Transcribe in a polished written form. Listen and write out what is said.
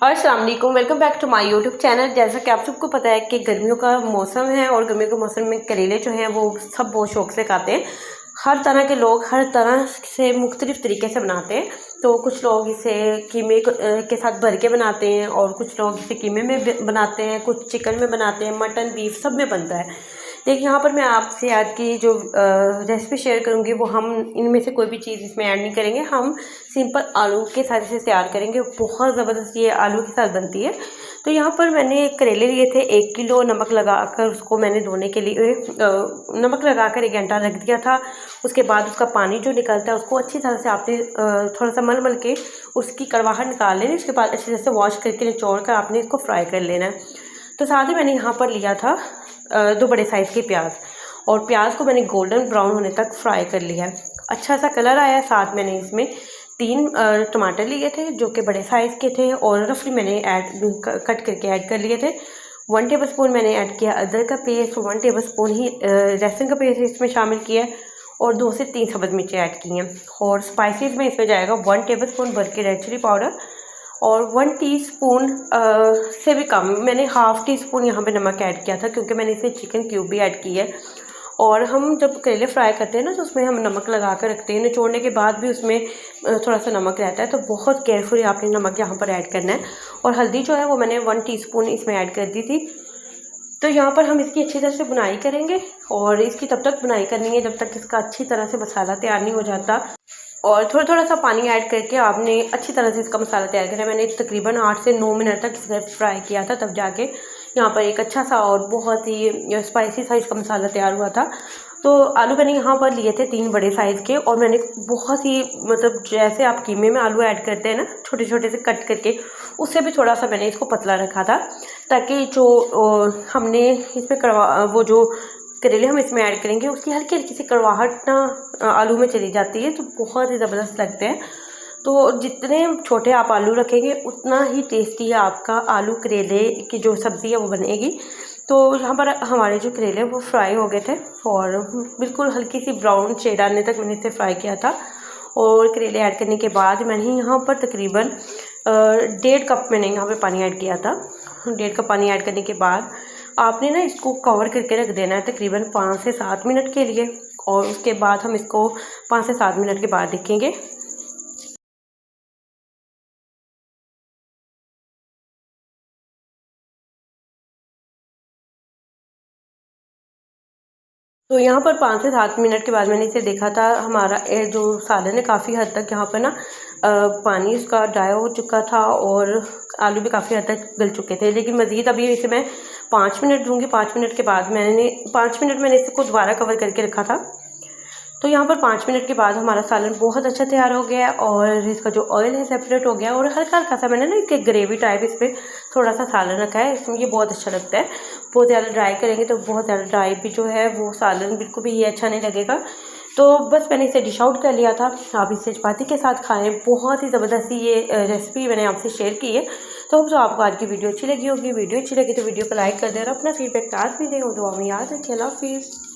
अस्सलाम वालेकुम, welcome back to my YouTube channel. जैसा कि आप सबको पता है कि गर्मियों का मौसम है और गर्मियों के मौसम में करेले जो हैं वो सब बहुत शौक से खाते हैं। हर तरह के लोग हर तरह से मुख्तलिफ तरीके से बनाते हैं। तो कुछ लोग इसे कीमे के साथ भर के बनाते हैं और कुछ लोग इसे कीमे में बनाते हैं, कुछ चिकन में बनाते हैं, मटन बीफ सब में बनता है। लेकिन यहाँ पर मैं आपसे आज की जो रेसिपी शेयर करूँगी वो हम इनमें से कोई भी चीज़ इसमें ऐड नहीं करेंगे। हम सिंपल आलू के साथ इसे तैयार करेंगे। बहुत ज़बरदस्त ये आलू के साथ बनती है। तो यहाँ पर मैंने करेले लिए थे 1 किलो। नमक लगाकर उसको मैंने धोने के लिए नमक लगाकर 1 घंटा रख दिया था। उसके बाद उसका पानी जो निकलता है उसको अच्छी तरह से आपने थोड़ा सा मल मल के उसकी कड़वाहट निकाल लेनी। उसके बाद अच्छी तरह से वॉश करके निचोड़ कर आपने इसको फ्राई कर लेना है। तो साथ ही मैंने यहाँ पर लिया था 2 बड़े साइज़ के प्याज, और प्याज को मैंने गोल्डन ब्राउन होने तक फ्राई कर लिया है। अच्छा सा कलर आया। साथ मैंने इसमें 3 टमाटर लिए थे जो कि बड़े साइज़ के थे और रफली मैंने कट करके ऐड कर लिए थे। 1 टेबलस्पून मैंने ऐड किया अदरक का पेस्ट, 1 टेबलस्पून ही लहसुन का पेस्ट इसमें शामिल किया है और 2 से 3 सब्ज़ मिर्चें ऐड की हैं। और स्पाइसेस में इसमें जाएगा 1 टेबलस्पून भर के रेड चिली पाउडर और 1 टीस्पून से भी कम, मैंने हाफ़ टी स्पून यहाँ पे नमक ऐड किया था क्योंकि मैंने इसमें चिकन क्यूब भी ऐड की है। और हम जब करेले फ्राई करते हैं ना तो उसमें हम नमक लगा कर रखते हैं, निचोड़ने के बाद भी उसमें थोड़ा सा नमक रहता है। तो बहुत केयरफुली आपने नमक यहाँ पर ऐड करना है। और हल्दी जो है वो मैंने 1 टीस्पून इसमें ऐड कर दी थी। तो यहाँ पर हम इसकी अच्छी तरह से बुनाई करेंगे और इसकी तब तक बुनाई करनी है जब तक इसका अच्छी तरह से मसाला तैयार नहीं हो जाता। और थोड़ा थोड़ा सा पानी ऐड करके आपने अच्छी तरह से इसका मसाला तैयार करा। मैंने तकरीबन 8 से 9 मिनट तक इसे फ्राई किया था, तब जाके यहाँ पर एक अच्छा सा और बहुत ही स्पाइसी सा इसका मसाला तैयार हुआ था। तो आलू मैंने यहाँ पर लिए थे 3 बड़े साइज़ के, और मैंने बहुत ही मतलब जैसे आप कीमे में आलू ऐड करते हैं ना छोटे छोटे से कट करके, उससे भी थोड़ा सा मैंने इसको पतला रखा था ताकि जो हमने इसमें वो जो करेले हम इसमें ऐड करेंगे उसकी हल्की हल्की सी कड़वाहट ना आलू में चली जाती है, तो बहुत ही ज़बरदस्त लगते हैं। तो जितने छोटे आप आलू रखेंगे उतना ही टेस्टी आपका आलू करेले की जो सब्ज़ी है वो बनेगी। तो यहाँ पर हमारे जो करेले वो फ्राई हो गए थे और बिल्कुल हल्की सी ब्राउन शेड आने तक मैंने इसे फ्राई किया था। और करेले ऐड करने के बाद मैंने यहाँ पर तकरीबन 1.5 कप मैंने यहाँ पे पानी ऐड किया था। 1.5 कप पानी ऐड करने के बाद आपने ना इसको कवर करके रख देना है तकरीबन 5 से 7 मिनट के लिए, और उसके बाद हम इसको 5 से 7 मिनट के बाद देखेंगे। तो यहाँ पर 5 से 7 मिनट के बाद मैंने इसे देखा था, हमारा जो सालन है काफ़ी हद तक यहाँ पर ना पानी उसका ड्राई हो चुका था और आलू भी काफ़ी हद तक गल चुके थे। लेकिन मज़ीद अभी इसे मैं 5 मिनट दूँगी। 5 मिनट के बाद 5 मिनट मैंने इसको दोबारा कवर करके रखा था। तो यहाँ पर 5 मिनट के बाद हमारा सालन बहुत अच्छा तैयार हो गया है और इसका जो ऑयल है सेपरेट हो गया है। और हल्का हल्का सा मैंने ना इसके ग्रेवी टाइप इस पर थोड़ा सा सालन रखा है, इसमें ये बहुत अच्छा लगता है। बहुत ज़्यादा ड्राई करेंगे तो बहुत ज़्यादा ड्राई भी जो है वो सालन बिल्कुल भी ये अच्छा नहीं लगेगा। तो बस मैंने इसे डिश आउट कर लिया था। आप इसे चपाती के साथ खाएँ, बहुत ही ज़बरदस्त ये रेसिपी मैंने आपसे शेयर की है। तो अब जो आपको आज की वीडियो अच्छी लगी होगी, वीडियो अच्छी लगी तो वीडियो को लाइक कर देना, अपना फीडबैक साथ भी दें और दुआ में याद रखें। अल्लाह हाफिज़।